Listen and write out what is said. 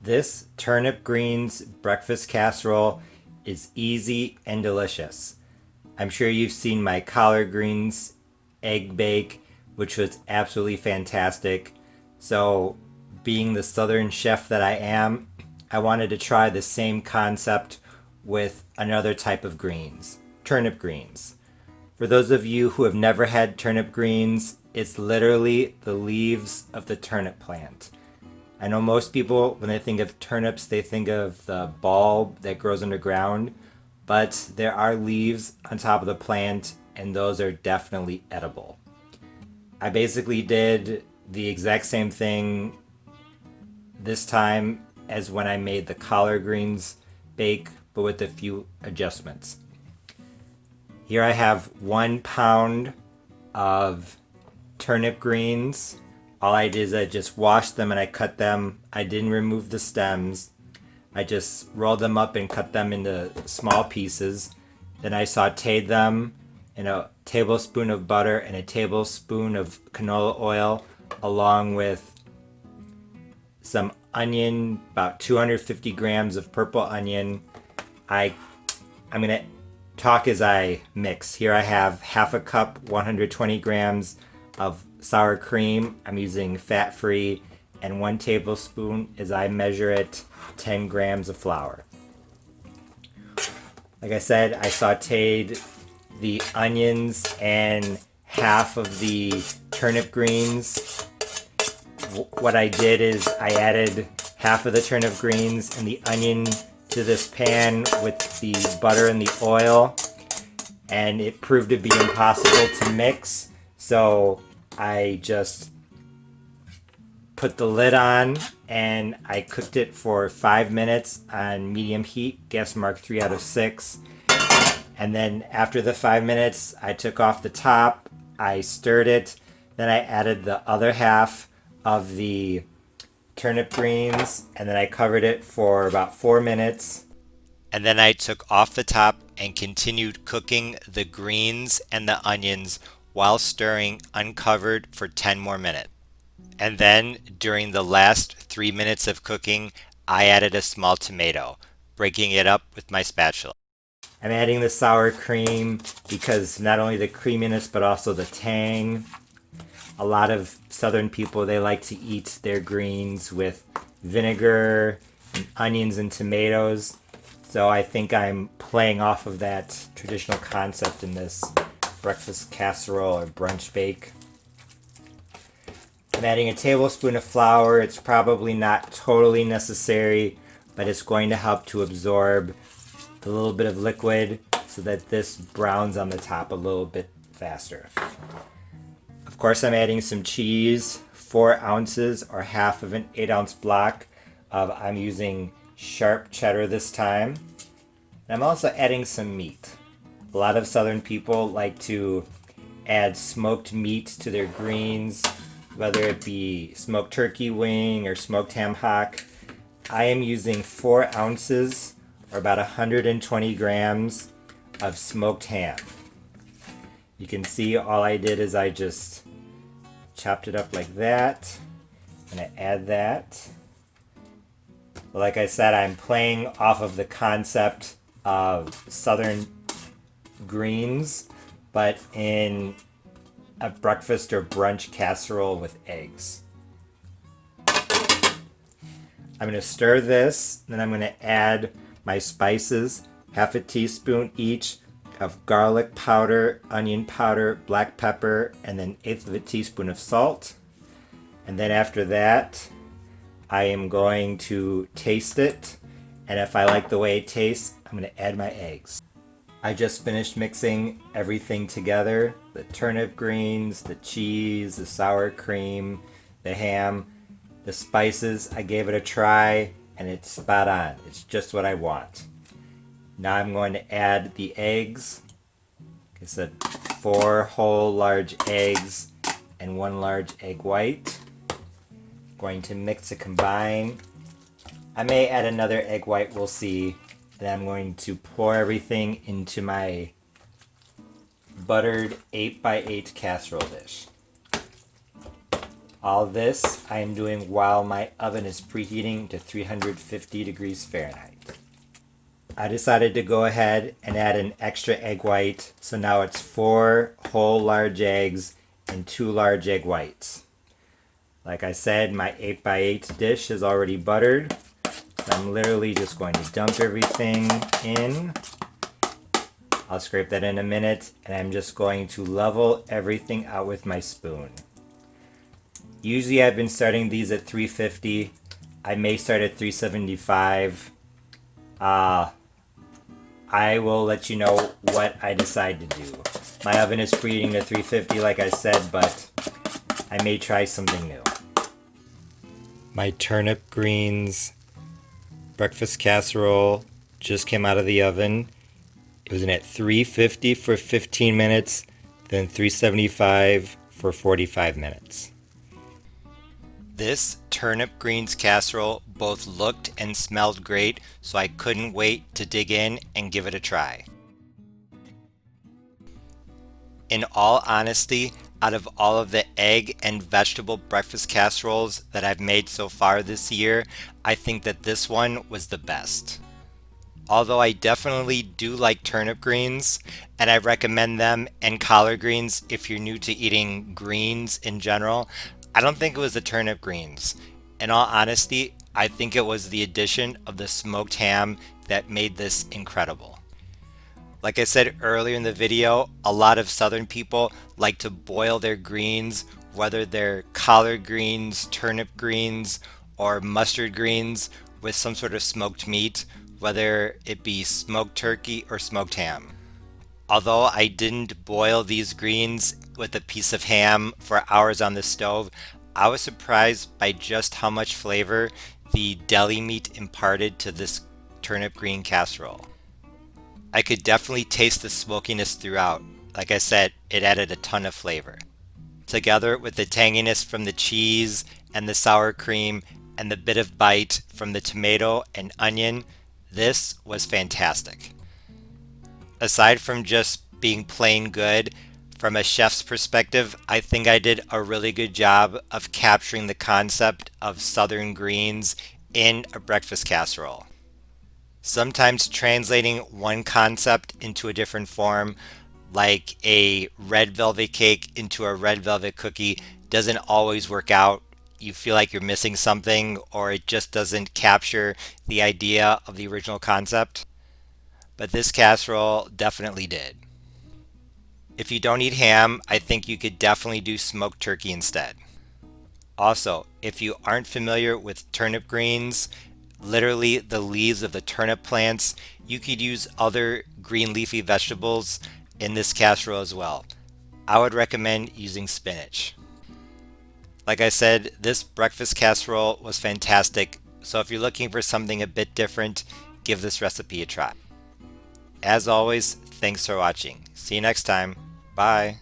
This turnip greens breakfast casserole is easy and delicious. I'm sure you've seen my collard greens egg bake, which was absolutely fantastic. So, being the southern chef that I am, I wanted to try the same concept with another type of greens, turnip greens. For those of you who have never had turnip greens, it's literally the leaves of the turnip plant. I know most people, when they think of turnips, they think of the bulb that grows underground, but there are leaves on top of the plant, and those are definitely edible. I basically did the exact same thing this time as when I made the collard greens bake, but with a few adjustments. Here I have 1 pound of turnip greens. All I did is I just washed them and I cut them. I didn't remove the stems. I just rolled them up and cut them into small pieces. Then I sauteed them in a tablespoon of butter and a tablespoon of canola oil, along with some onion, about 250 grams of purple onion. I'm gonna talk as I mix. Here I have half a cup, 120 grams of sour cream. I'm using fat-free, and 1 tablespoon, as I measure it, 10 grams of flour. Like I said, I sauteed the onions and half of the turnip greens. What I did is I added half of the turnip greens and the onion to this pan with the butter and the oil, and it proved to be impossible to mix, so I just put the lid on and I cooked it for 5 minutes on medium heat, gas mark 3 out of 6. And then after the 5 minutes, I took off the top, I stirred it, then I added the other half of the turnip greens, and then I covered it for about 4 minutes. And then I took off the top and continued cooking the greens and the onions while stirring uncovered for 10 more minutes. And then during the last 3 minutes of cooking, I added a small tomato, breaking it up with my spatula. I'm adding the sour cream because not only the creaminess but also the tang. A lot of southern people, they like to eat their greens with vinegar and onions and tomatoes. So I think I'm playing off of that traditional concept in this breakfast casserole or brunch bake. I'm adding a tablespoon of flour. It's probably not totally necessary, but it's going to help to absorb the little bit of liquid so that this browns on the top a little bit faster. Of course, I'm adding some cheese, 4 ounces or half of an 8-ounce block of, I'm using sharp cheddar this time. And I'm also adding some meat. A lot of southern people like to add smoked meat to their greens, whether it be smoked turkey wing or smoked ham hock. I am using 4 ounces or about 120 grams of smoked ham. You can see all I did is I just chopped it up like that, and I add that. Like I said, I'm playing off of the concept of southern greens, but in a breakfast or brunch casserole with eggs. I'm going to stir this, then I'm going to add my spices, half a teaspoon each of garlic powder, onion powder, black pepper, and then 1/8 of a teaspoon of salt. And then after that, I am going to taste it, and if I like the way it tastes, I'm going to add my eggs. I just finished mixing everything together, the turnip greens, the cheese, the sour cream, the ham, the spices. I gave it a try, and it's spot on. It's just what I want. Now I'm going to add the eggs. Like I said, 4 whole large eggs and 1 large egg white. Going to mix and combine. I may add another egg white, we'll see. Then I'm going to pour everything into my buttered 8x8 casserole dish. All this I am doing while my oven is preheating to 350 degrees Fahrenheit. I decided to go ahead and add an extra egg white, so now it's 4 whole large eggs and 2 large egg whites. Like I said, my 8x8 dish is already buttered, so I'm literally just going to dump everything in. I'll scrape that in a minute, and I'm just going to level everything out with my spoon. Usually I've been starting these at 350. I may start at 375. I will let you know what I decide to do. My oven is preheating to 350 like I said, but I may try something new. My turnip greens breakfast casserole just came out of the oven. It was in at 350 for 15 minutes, then 375 for 45 minutes. This turnip greens casserole both looked and smelled great, so I couldn't wait to dig in and give it a try. In all honesty, out of all of the egg and vegetable breakfast casseroles that I've made so far this year, I think that this one was the best. Although I definitely do like turnip greens, and I recommend them and collard greens if you're new to eating greens in general, I don't think it was the turnip greens. In all honesty, I think it was the addition of the smoked ham that made this incredible. Like I said earlier in the video, a lot of southern people like to boil their greens, whether they're collard greens, turnip greens, or mustard greens, with some sort of smoked meat, whether it be smoked turkey or smoked ham. Although I didn't boil these greens with a piece of ham for hours on the stove, I was surprised by just how much flavor the deli meat imparted to this turnip green casserole. I could definitely taste the smokiness throughout. Like I said, it added a ton of flavor. Together with the tanginess from the cheese and the sour cream and the bit of bite from the tomato and onion, this was fantastic. Aside from just being plain good, from a chef's perspective, I think I did a really good job of capturing the concept of southern greens in a breakfast casserole. Sometimes translating one concept into a different form, like a red velvet cake into a red velvet cookie, doesn't always work out. You feel like you're missing something, or it just doesn't capture the idea of the original concept. But this casserole definitely did. If you don't eat ham, I think you could definitely do smoked turkey instead. Also, if you aren't familiar with turnip greens, literally the leaves of the turnip plants, you could use other green leafy vegetables in this casserole as well. I would recommend using spinach. Like I said, this breakfast casserole was fantastic, so if you're looking for something a bit different, give this recipe a try. As always, thanks for watching. See you next time. Bye.